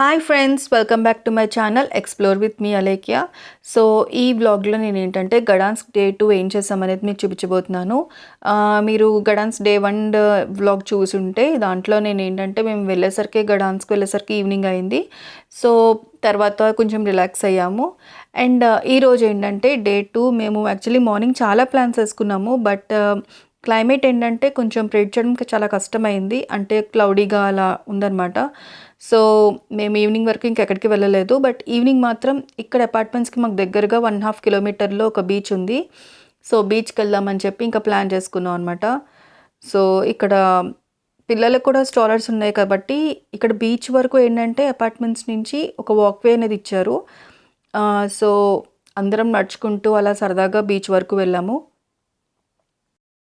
Hi friends, welcome back to my channel explore with me Alekhya. So ఈ వ్లాగ్లో నేను ఏంటంటే గడాన్స్క్ డే 2 ఏం చేసామనేది మీకు చూపించబోతున్నాను. మీరు గడాన్స్ డే 1 వ్లాగ్ చూసుంటే దాంట్లో నేను ఏంటంటే మేము గడాన్స్కి వెళ్ళేసరికి ఈవినింగ్ అయింది. సో తర్వాత కొంచెం రిలాక్స్ అయ్యాము. అండ్ ఈరోజు ఏంటంటే డే 2 మేము యాక్చువల్లీ మార్నింగ్ చాలా ప్లాన్స్ వేసుకున్నాము. బట్ క్లైమేట్ ఏంటంటే కొంచెం ప్రెడిక్ట్ చేయడం చాలా కష్టమైంది. అంటే క్లౌడీగా అలా ఉందన్నమాట. సో మేము ఈవినింగ్ వరకు ఇంకెక్కడికి వెళ్ళలేదు. బట్ ఈవినింగ్ మాత్రం ఇక్కడ అపార్ట్మెంట్స్కి మాకు దగ్గరగా 1.5 కిలోమీటర్లో ఒక బీచ్ ఉంది. సో బీచ్కి వెళ్దామని చెప్పి ఇంకా ప్లాన్ చేసుకున్నాం అనమాట. సో ఇక్కడ పిల్లలకు కూడా స్టాలర్స్ ఉన్నాయి కాబట్టి ఇక్కడ బీచ్ వరకు ఏంటంటే అపార్ట్మెంట్స్ నుంచి ఒక వాక్వే అనేది ఇచ్చారు. సో అందరం నడుచుకుంటూ అలా సరదాగా బీచ్ వరకు వెళ్ళాము.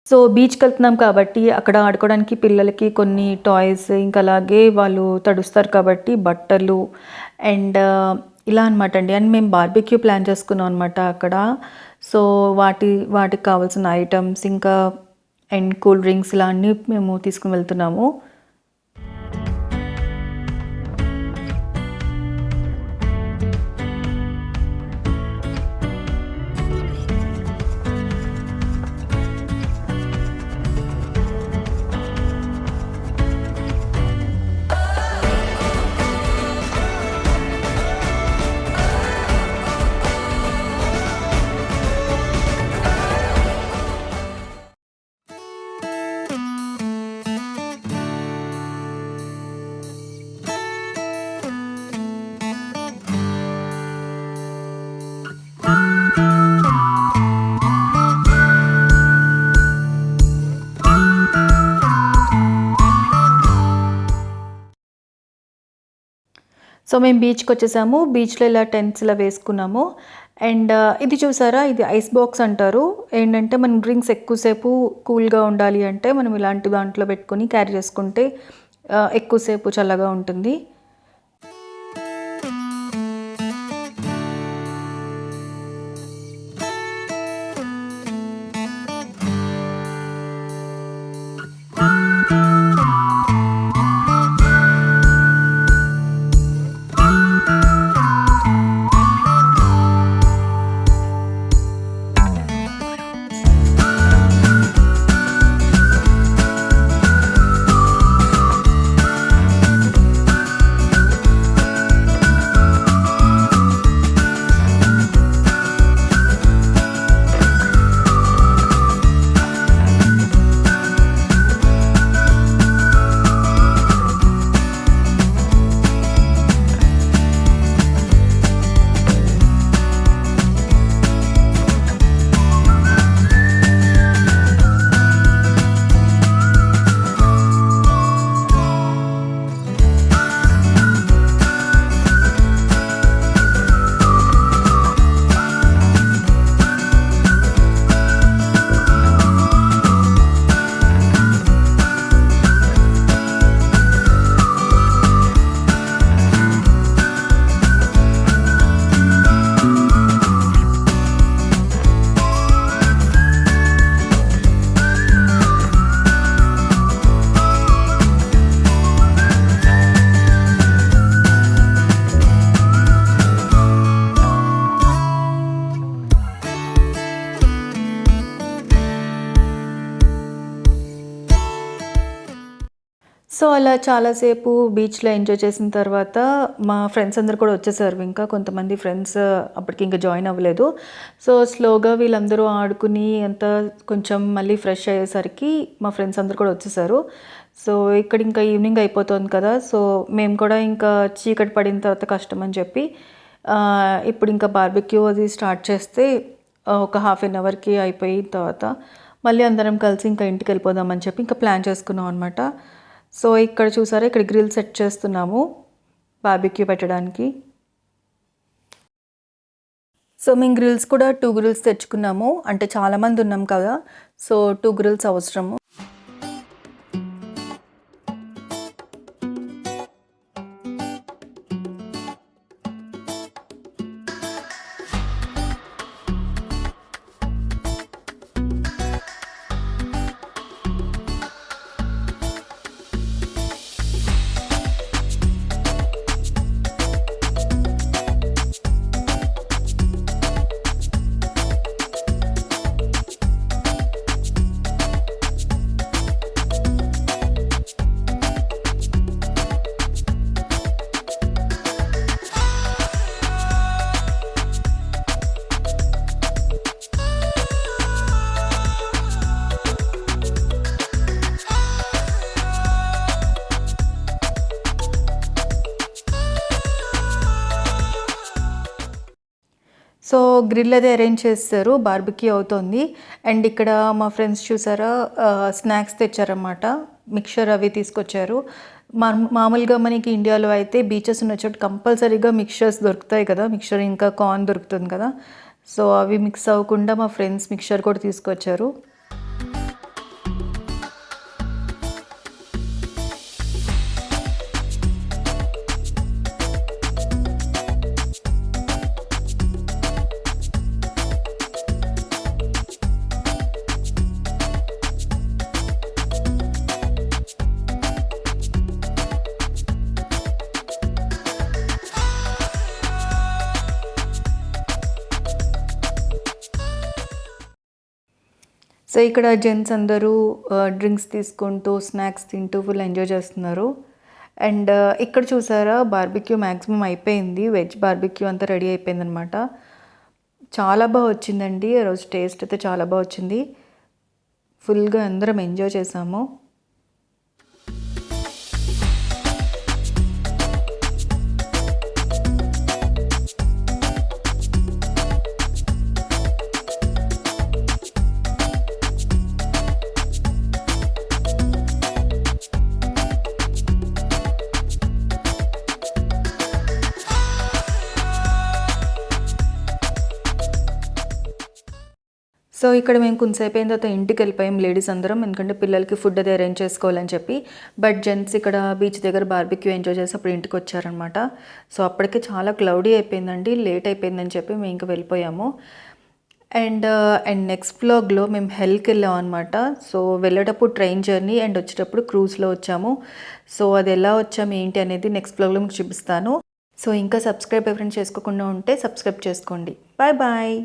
సో బీచ్కి వెళ్తున్నాం కాబట్టి అక్కడ ఆడుకోవడానికి పిల్లలకి కొన్ని టాయ్స్, ఇంకా అలాగే వాళ్ళు తడుస్తారు కాబట్టి బట్టలు అండ్ ఇలా అనమాట అండి. అండ్ మేము బార్బిక్యూ ప్లాన్ చేసుకున్నాం అనమాట అక్కడ. సో వాటికి కావాల్సిన ఐటమ్స్ ఇంకా అండ్ కూల్ డ్రింక్స్ ఇలా అన్నీ మేము తీసుకుని వెళ్తున్నాము. సో మేము బీచ్కి వచ్చేసాము. బీచ్లో ఇలా టెంట్స్ ఇలా వేసుకున్నాము. అండ్ ఇది చూసారా, ఇది ఐస్ బాక్స్ అంటారు. ఏంటంటే మనం డ్రింక్స్ ఎక్కువసేపు కూల్గా ఉండాలి అంటే మనం ఇలాంటి దాంట్లో పెట్టుకొని క్యారీ చేసుకుంటే ఎక్కువసేపు చల్లగా ఉంటుంది. సో అలా చాలాసేపు బీచ్లో ఎంజాయ్ చేసిన తర్వాత మా ఫ్రెండ్స్ అందరు కూడా వచ్చేసారు. ఇంకా కొంతమంది ఫ్రెండ్స్ అప్పటికి ఇంకా జాయిన్ అవ్వలేదు. సో స్లోగా వీళ్ళందరూ ఆడుకుని అంతా కొంచెం మళ్ళీ ఫ్రెష్ అయ్యేసరికి మా ఫ్రెండ్స్ అందరు కూడా వచ్చేసారు. సో ఇక్కడ ఇంకా ఈవినింగ్ అయిపోతుంది కదా. సో మేము కూడా ఇంకా చీకటి పడిన తర్వాత కష్టం అని చెప్పి ఇప్పుడు ఇంకా బార్బిక్యూ అది స్టార్ట్ చేస్తే ఒక హాఫ్ అన్ అవర్కి అయిపోయిన తర్వాత మళ్ళీ అందరం కలిసి ఇంకా ఇంటికి వెళ్ళిపోదామని చెప్పి ఇంకా ప్లాన్ చేసుకున్నాం అనమాట. సో ఇక్కడ చూసారా, ఇక్కడ గ్రిల్ సెట్ చేస్తున్నాము బార్బిక్యూ పెట్టడానికి. సో మేము గ్రిల్స్ కూడా 2 గ్రిల్స్ తెచ్చుకున్నాము. అంటే చాలామంది ఉన్నాం కదా, సో 2 గ్రిల్స్ అవసరము. సో గ్రిల్ అది అరేంజ్ చేస్తారు, బార్బిక్యూ అవుతోంది. అండ్ ఇక్కడ మా ఫ్రెండ్స్ చూసారా స్నాక్స్ తెచ్చారన్నమాట, మిక్చర్ అవి తీసుకొచ్చారు. మామూలుగా మనకి ఇండియాలో అయితే బీచెస్ ఉన్న చోట కంపల్సరీగా మిక్చర్స్ దొరుకుతాయి కదా, మిక్చర్ ఇంకా కార్న్ దొరుకుతుంది కదా. సో అవి మిక్స్ అవ్వకుండా మా ఫ్రెండ్స్ మిక్చర్ కూడా తీసుకొచ్చారు. సో ఇక్కడ జెంట్స్ అందరూ డ్రింక్స్ తీసుకుంటూ స్నాక్స్ తింటూ ఫుల్ ఎంజాయ్ చేస్తున్నారు. అండ్ ఇక్కడ చూసారా బార్బిక్యూ మ్యాక్సిమం అయిపోయింది, వెజ్ బార్బిక్యూ అంతా రెడీ అయిపోయిందనమాట. చాలా బాగా వచ్చిందండి ఆ రోజు, టేస్ట్ అయితే చాలా బాగా వచ్చింది. ఫుల్గా అందరం ఎంజాయ్ చేసాము. సో ఇక్కడ మేము కొంతసేపు అయిన తర్వాత ఇంటికి వెళ్ళిపోయాం లేడీస్ అందరం, ఎందుకంటే పిల్లలకి ఫుడ్ అది అరేంజ్ చేసుకోవాలని చెప్పి. బట్ జెంట్స్ ఇక్కడ బీచ్ దగ్గర బార్బిక్యూ ఎంజాయ్ చేసి అప్పుడు ఇంటికి వచ్చారనమాట. సో అప్పటికే చాలా క్లౌడీ అయిపోయిందండి, లేట్ అయిపోయిందని చెప్పి మేము ఇంకా వెళ్ళిపోయాము. అండ్ నెక్స్ట్ వ్లాగ్లో మేము హెల్కి వెళ్ళాం అనమాట. సో వెళ్ళేటప్పుడు ట్రైన్ జర్నీ అండ్ వచ్చేటప్పుడు క్రూజ్లో వచ్చాము. సో అది ఎలా వచ్చాము ఏంటి అనేది నెక్స్ట్ వ్లాగ్లో మీకు చూపిస్తాను. సో ఇంకా సబ్స్క్రైబ్ ఎవరైనా చేసుకోకుండా ఉంటే సబ్స్క్రైబ్ చేసుకోండి. Bye bye.